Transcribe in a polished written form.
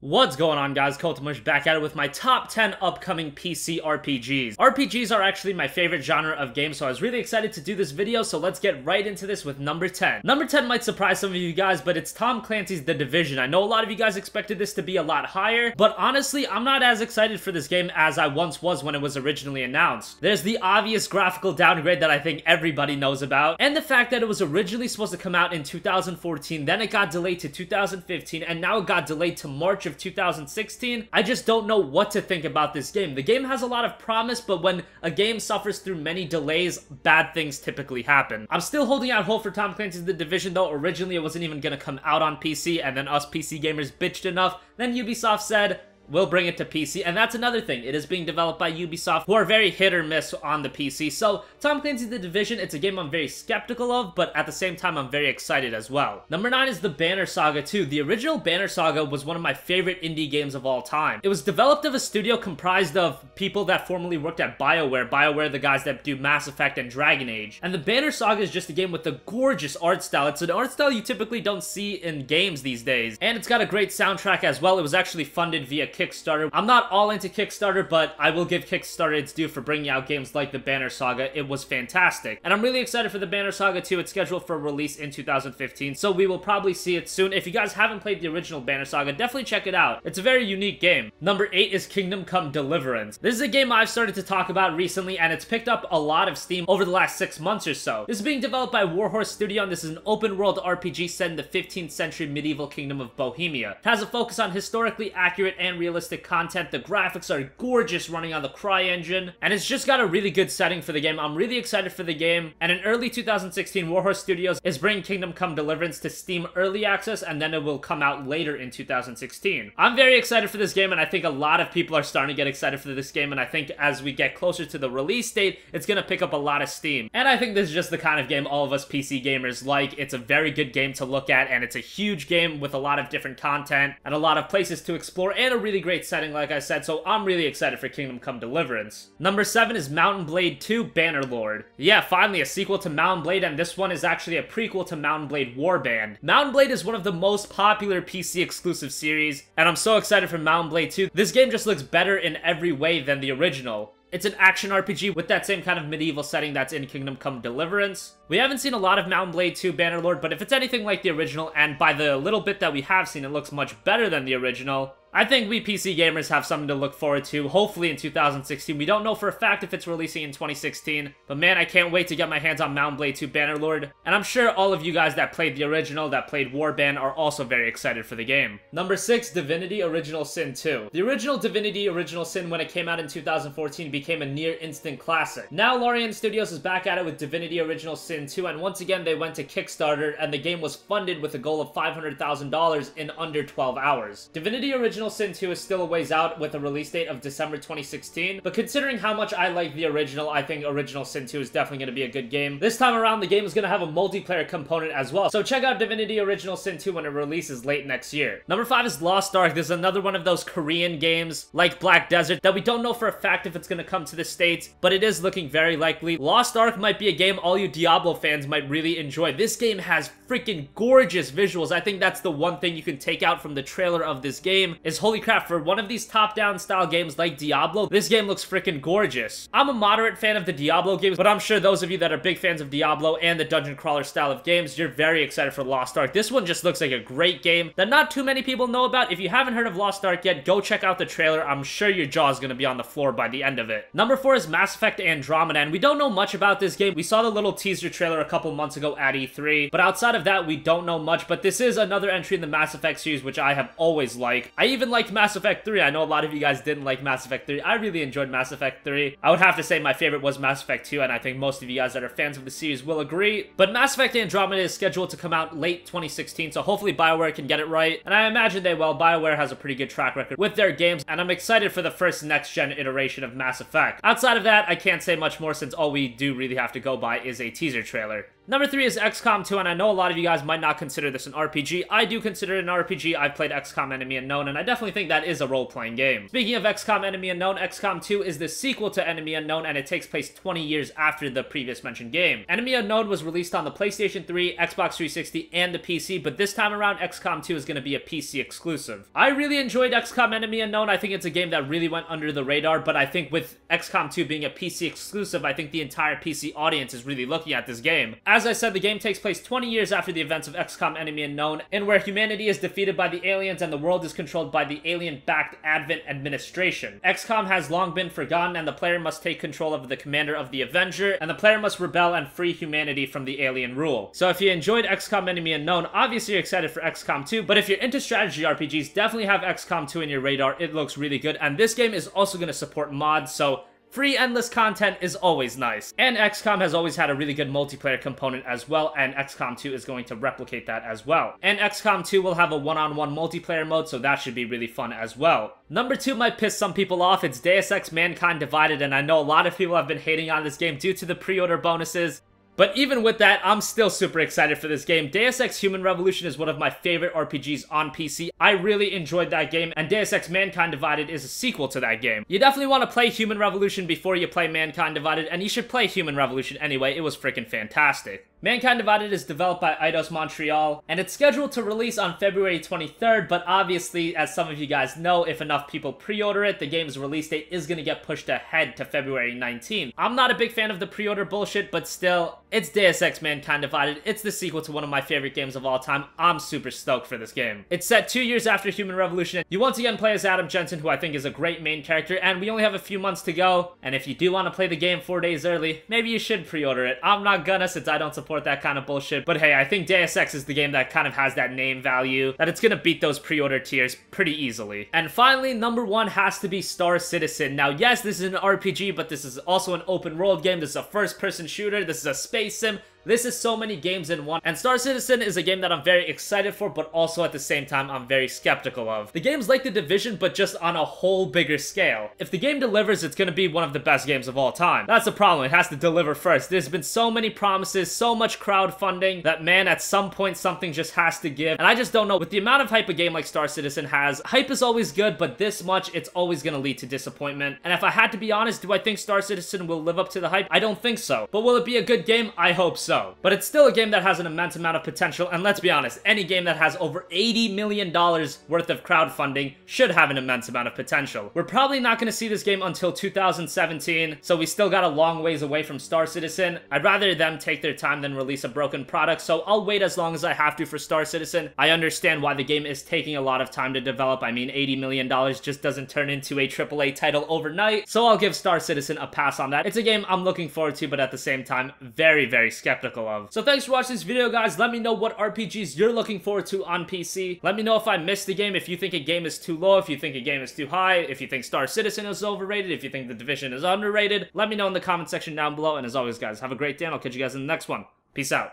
What's going on, guys? CultOfMush back at it with my top 10 upcoming PC RPGs. RPGs are actually my favorite genre of games, so I was really excited to do this video, so let's get right into this with number 10. Number 10 might surprise some of you guys, but it's Tom Clancy's The Division. I know a lot of you guys expected this to be a lot higher, but honestly, I'm not as excited for this game as I once was when it was originally announced. There's the obvious graphical downgrade that I think everybody knows about, and the fact that it was originally supposed to come out in 2014, then it got delayed to 2015, and now it got delayed to March of 2016. I just don't know what to think about this game. The game has a lot of promise, but when a game suffers through many delays, bad things typically happen. I'm still holding out hope for Tom Clancy's The Division, though. Originally, it wasn't even gonna come out on PC, and then us PC gamers bitched enough. Then Ubisoft said, we'll bring it to PC, and that's another thing. It is being developed by Ubisoft, who are very hit or miss on the PC. So, Tom Clancy's The Division, it's a game I'm very skeptical of, but at the same time, I'm very excited as well. Number 9 is the Banner Saga 2. The original Banner Saga was one of my favorite indie games of all time. It was developed of a studio comprised of people that formerly worked at BioWare. BioWare, the guys that do Mass Effect and Dragon Age. And the Banner Saga is just a game with a gorgeous art style. It's an art style you typically don't see in games these days. And it's got a great soundtrack as well. It was actually funded via Kickstarter. I'm not all into Kickstarter, but I will give Kickstarter its due for bringing out games like the Banner Saga. It was fantastic. And I'm really excited for the Banner Saga 2. It's scheduled for release in 2015, so we will probably see it soon. If you guys haven't played the original Banner Saga, definitely check it out. It's a very unique game. Number 8 is Kingdom Come Deliverance. This is a game I've started to talk about recently, and it's picked up a lot of steam over the last 6 months or so. This is being developed by Warhorse Studio, and this is an open-world RPG set in the 15th century medieval kingdom of Bohemia. It has a focus on historically accurate and realistic content. The graphics are gorgeous running on the CryEngine, and it's just got a really good setting for the game. I'm really excited for the game, and in early 2016, Warhorse Studios is bringing Kingdom Come Deliverance to Steam Early Access, and then it will come out later in 2016. I'm very excited for this game, and I think a lot of people are starting to get excited for this game, and I think as we get closer to the release date, it's gonna pick up a lot of steam. And I think this is just the kind of game all of us PC gamers like. It's a very good game to look at, and it's a huge game with a lot of different content, and a lot of places to explore, and a really great setting, like I said, so I'm really excited for Kingdom Come Deliverance. Number 7 is Mount and Blade 2 Bannerlord. Yeah, finally a sequel to Mount and Blade, and this one is actually a prequel to Mount and Blade Warband. Mount and Blade is one of the most popular PC exclusive series, and I'm so excited for Mount and Blade 2. This game just looks better in every way than the original. It's an action RPG with that same kind of medieval setting that's in Kingdom Come Deliverance. We haven't seen a lot of Mount and Blade 2 Bannerlord, but if it's anything like the original, and by the little bit that we have seen, it looks much better than the original, I think we PC gamers have something to look forward to, hopefully in 2016. We don't know for a fact if it's releasing in 2016, but man, I can't wait to get my hands on Mount and Blade 2 Bannerlord, and I'm sure all of you guys that played the original, that played Warband, are also very excited for the game. Number 6, Divinity Original Sin 2. The original Divinity Original Sin, when it came out in 2014, became a near-instant classic. Now Larian Studios is back at it with Divinity Original Sin 2, and once again they went to Kickstarter, and the game was funded with a goal of $500,000 in under 12 hours. Divinity Original Sin 2 is still a ways out with a release date of December 2016, but considering how much I like the original, I think Original Sin 2 is definitely going to be a good game. This time around, the game is going to have a multiplayer component as well, so check out Divinity Original Sin 2 when it releases late next year. Number 5 is Lost Ark. This is another one of those Korean games, like Black Desert, that we don't know for a fact if it's going to come to the States, but it is looking very likely. Lost Ark might be a game all you Diablo fans might really enjoy. This game has freaking gorgeous visuals. I think that's the one thing you can take out from the trailer of this game, is holy crap, for one of these top-down style games like Diablo, this game looks freaking gorgeous. I'm a moderate fan of the Diablo games, but I'm sure those of you that are big fans of Diablo and the dungeon crawler style of games, you're very excited for Lost Ark. This one just looks like a great game that not too many people know about. If you haven't heard of Lost Ark yet, go check out the trailer. I'm sure your jaw is going to be on the floor by the end of it. Number 4 is Mass Effect Andromeda, and we don't know much about this game. We saw the little teaser trailer a couple months ago at E3, but outside of that, we don't know much, but this is another entry in the Mass Effect series, which I have always liked. I even liked Mass Effect 3. I know a lot of you guys didn't like Mass Effect 3. I really enjoyed Mass Effect 3. I would have to say my favorite was Mass Effect 2, and I think most of you guys that are fans of the series will agree. But Mass Effect Andromeda is scheduled to come out late 2016, so hopefully BioWare can get it right, and I imagine they will. BioWare has a pretty good track record with their games, and I'm excited for the first next-gen iteration of Mass Effect. Outside of that, I can't say much more since all we do really have to go by is a teaser trailer. Number 3 is XCOM 2, and I know a lot of you guys might not consider this an RPG. I do consider it an RPG. I've played XCOM Enemy Unknown, and I definitely think that is a role-playing game. Speaking of XCOM Enemy Unknown, XCOM 2 is the sequel to Enemy Unknown, and it takes place 20 years after the previous mentioned game. Enemy Unknown was released on the PlayStation 3, Xbox 360, and the PC, but this time around, XCOM 2 is going to be a PC exclusive. I really enjoyed XCOM Enemy Unknown. I think it's a game that really went under the radar, but I think with XCOM 2 being a PC exclusive, I think the entire PC audience is really looking at this game. As I said, the game takes place 20 years after the events of XCOM Enemy Unknown, and where humanity is defeated by the aliens and the world is controlled by the alien-backed Advent administration. XCOM has long been forgotten, and the player must take control of the commander of the Avenger, and the player must rebel and free humanity from the alien rule. So if you enjoyed XCOM Enemy Unknown, obviously you're excited for XCOM 2, but if you're into strategy RPGs, definitely have XCOM 2 in your radar. It looks really good, and this game is also going to support mods, so free endless content is always nice. And XCOM has always had a really good multiplayer component as well, and XCOM 2 is going to replicate that as well. And XCOM 2 will have a one-on-one multiplayer mode, so that should be really fun as well. Number 2 might piss some people off. It's Deus Ex Mankind Divided, and I know a lot of people have been hating on this game due to the pre-order bonuses. But even with that, I'm still super excited for this game. Deus Ex Human Revolution is one of my favorite RPGs on PC. I really enjoyed that game, and Deus Ex Mankind Divided is a sequel to that game. You definitely want to play Human Revolution before you play Mankind Divided, and you should play Human Revolution anyway. It was freaking fantastic. Mankind Divided is developed by Eidos Montreal, and it's scheduled to release on February 23rd, but obviously, as some of you guys know, if enough people pre-order it, the game's release date is going to get pushed ahead to February 19th. I'm not a big fan of the pre-order bullshit, but still, it's Deus Ex Mankind Divided. It's the sequel to one of my favorite games of all time. I'm super stoked for this game. It's set 2 years after Human Revolution. You once again play as Adam Jensen, who I think is a great main character, and we only have a few months to go, and if you do want to play the game 4 days early, maybe you should pre-order it. I'm not gonna, since I don't support that kind of bullshit, but hey, I think Deus Ex is the game that kind of has that name value, that it's gonna beat those pre-order tiers pretty easily. And finally, number 1 has to be Star Citizen. Now, yes, this is an RPG, but this is also an open world game. This is a first-person shooter. This is a space sim. This is so many games in one, and Star Citizen is a game that I'm very excited for, but also at the same time I'm very skeptical of. The game's like The Division, but just on a whole bigger scale. If the game delivers, it's gonna be one of the best games of all time. That's the problem, it has to deliver first. There's been so many promises, so much crowdfunding, that man, at some point something just has to give, and I just don't know. With the amount of hype a game like Star Citizen has, hype is always good, but this much, it's always gonna lead to disappointment. And if I had to be honest, do I think Star Citizen will live up to the hype? I don't think so. But will it be a good game? I hope so. But it's still a game that has an immense amount of potential, and let's be honest, any game that has over $80 million worth of crowdfunding should have an immense amount of potential. We're probably not going to see this game until 2017, so we still got a long ways away from Star Citizen. I'd rather them take their time than release a broken product, so I'll wait as long as I have to for Star Citizen. I understand why the game is taking a lot of time to develop. I mean, $80 million just doesn't turn into a AAA title overnight, so I'll give Star Citizen a pass on that. It's a game I'm looking forward to, but at the same time, very, very skeptical of. So thanks for watching this video, guys. Let me know what RPGs you're looking forward to on PC. Let me know if I missed the game, if you think a game is too low, if you think a game is too high, if you think Star Citizen is overrated, if you think The Division is underrated. Let me know in the comment section down below, and as always, guys, have a great day, and I'll catch you guys in the next one. Peace out.